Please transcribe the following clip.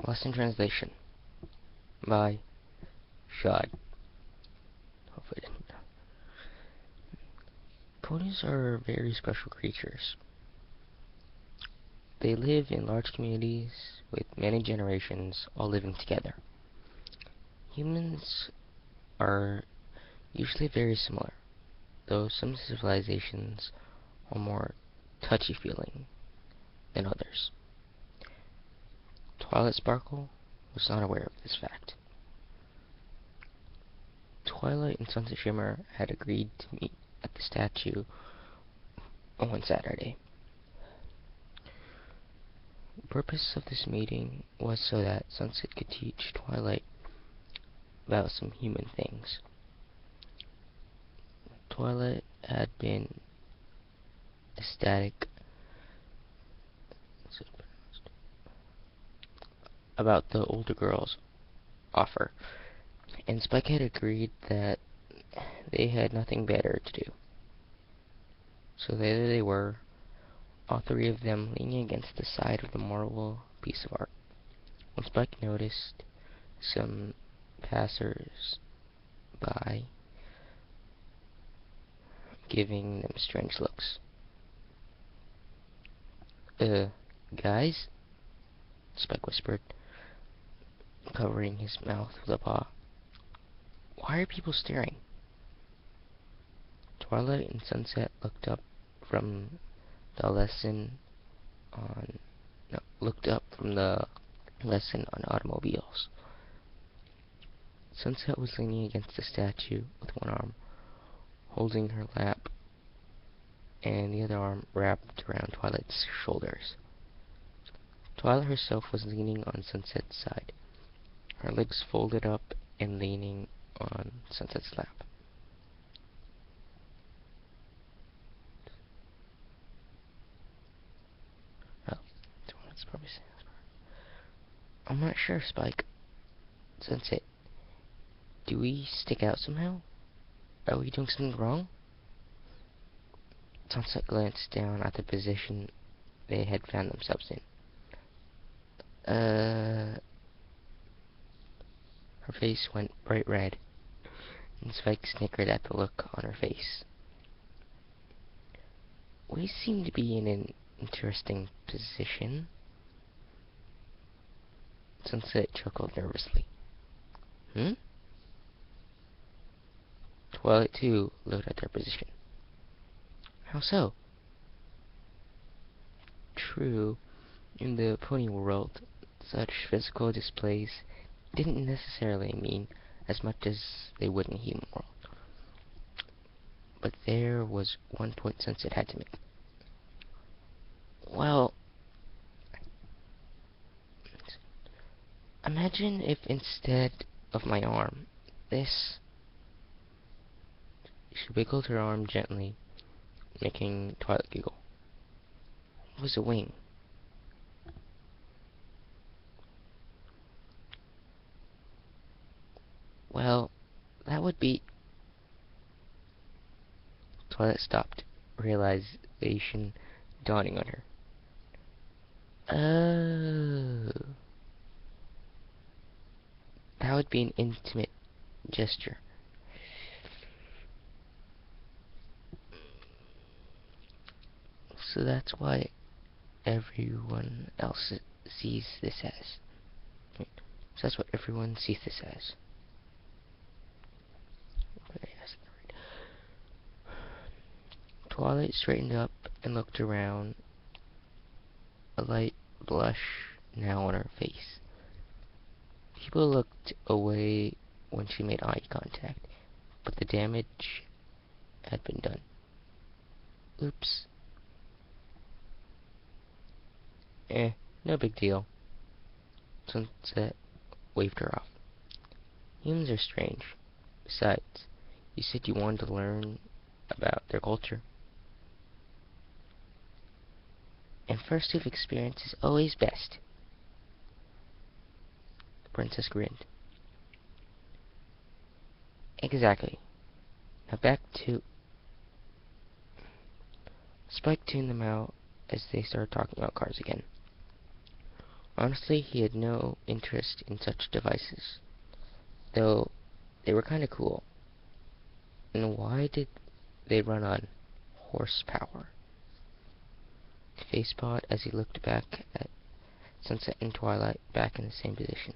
Lost in Translation by Shaud. Hopefully I didn't know. Ponies are very special creatures. They live in large communities with many generations all living together. Humans are usually very similar, though some civilizations are more touchy-feeling than others. Twilight Sparkle was not aware of this fact. Twilight and Sunset Shimmer had agreed to meet at the statue on one Saturday. The purpose of this meeting was so that Sunset could teach Twilight about some human things. Twilight had been ecstatic about the older girl's offer, and Spike had agreed that they had nothing better to do. So there they were, all three of them leaning against the side of the marble piece of art, when Spike noticed some passers-by giving them strange looks. Guys? Spike whispered, covering his mouth with a paw. Why are people staring? Twilight and Sunset looked up from the lesson on automobiles. Sunset was leaning against the statue with one arm holding her lap and the other arm wrapped around Twilight's shoulders. Twilight herself was leaning on Sunset's side, her legs folded up and leaning on Sunset's lap. Oh, Twilight's probably saying this part. I'm not sure, Spike. Sunset, do we stick out somehow? Are we doing something wrong? Sunset glanced down at the position they had found themselves in. Her face went bright red, and Spike snickered at the look on her face. We seem to be in an interesting position. Sunset chuckled nervously. Twilight, too, looked at their position. How so? True, in the pony world, such physical displays didn't necessarily mean as much as they would in the human world. But there was one point Sunset had to make. Well, imagine if instead of my arm, this... She wiggled her arm gently, making Twilight giggle. It was a wing. Well, that would be... Twilight stopped, realization dawning on her. Oh. That would be an intimate gesture. So that's why everyone else sees this as. So that's what everyone sees this as. Twilight straightened up and looked around, a light blush now on her face. People looked away when she made eye contact, but the damage had been done. Oops. No big deal. Sunset waved her off. Humans are strange. Besides, you said you wanted to learn about their culture. And first-hand experience is always best. The princess grinned. Exactly. Now back to... Spike tuned them out as they started talking about cars again. Honestly, he had no interest in such devices, though they were kinda cool. And why did they run on horsepower? Facepot as he looked back at sunset and twilight back in the same position.